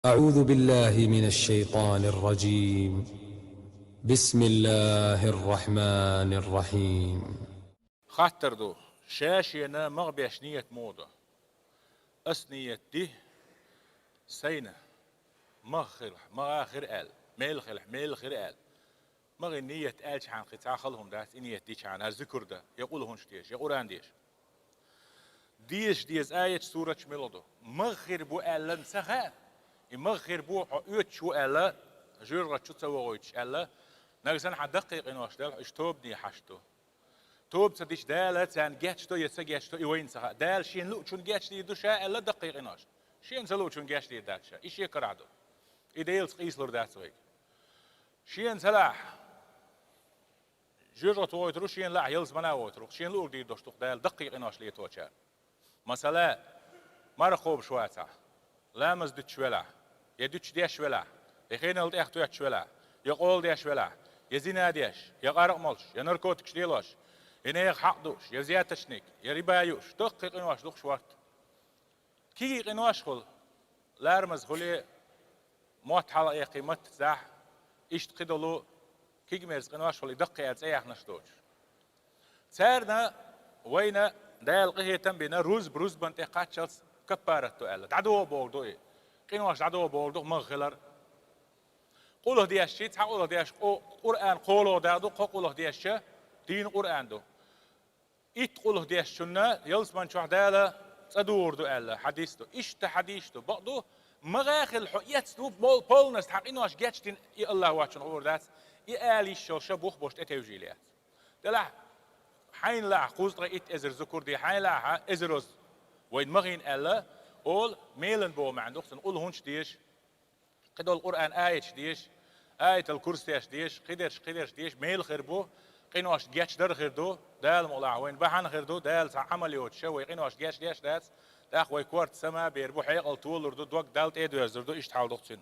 أعوذ بالله من الشيطان الرجيم. بسم الله الرحمن الرحيم. خاطردو شاشينا مغبيش نية موضة أسنية دي سينة مغاخر آل ميل خير آل مغ نية آل شحان قطع خلهم دات نية دي شحان هالذكر ده يقولهن شتيش يقولان ديش آية سورة شميلودو مغخر بو آلن سخا مغخر بو عيوت شو آلا جرة شو تسوغويتش آلا نغزان حدقيق إنوش دال اشتوب دي حشتو توب تديش دالة تان جاتشتو يتسجاتشتو يوين سخا دال شين لو شون جاتشتي يدوشا ألا دقيق إنوش شين سلو شون جاتشتي يداتشا إيش يكرادو إيديل تقيس لور داتويك شين سلاح جرة ويترو شين لا يلز منا ويترو شين لور دي دوشتو دال دقيق إنوش ليتوشا مثلا مرخوب شواتا لا مزدت شولا يدوش ديش شولا يخين الد اختو شولا يقول ديش شولا يزينا ديش يقارق ملش ينركوتكش ديلوش ينيق حقدوش يزياتشنيك يريبايوش دقيق انواش دق شوات كي انواش خل لارمز خلي موت حلقة قيمة زاح اشت قدلو كي مرز انواش خل دقيق اتسيح نشتوش سارنا وين دال قهية تنبينا روز بروز بنت قاتشلس كبارتو ألا دعدو بوردو إيه قينواش دعدو بوردو مغخلر قوله دياش شيت قوله دياش قرآن قوله دادو قوله دياش دين قرآن دو إيت قوله دياش شنا يلس من شو دالا تدور دو ألا حديث دو إيش حديث دو بعضو مغاخل حقيقة دو بولنس حقينواش جاتشتين إي الله واتشن قور دات إي آلي شو شبوخ بوشت إتوجيليات دلع حين لا قوز رأيت إزر ذكر دي حين لا إزروز وين مغين ألا أول ميلن بو ما عندوش نقول هونش ديش قدر القرآن آية ديش آية الكرسي ديش قدرش ديش ميل خربو قينواش جاتش در خردو دال مولا وين بحن خردو دال عمل يوت شوي قينواش جاتش ديش داس داخ ويكورت سما بيربو حيق الطول ردو دوك دالت إيدو يزردو إيش تحاول دقتين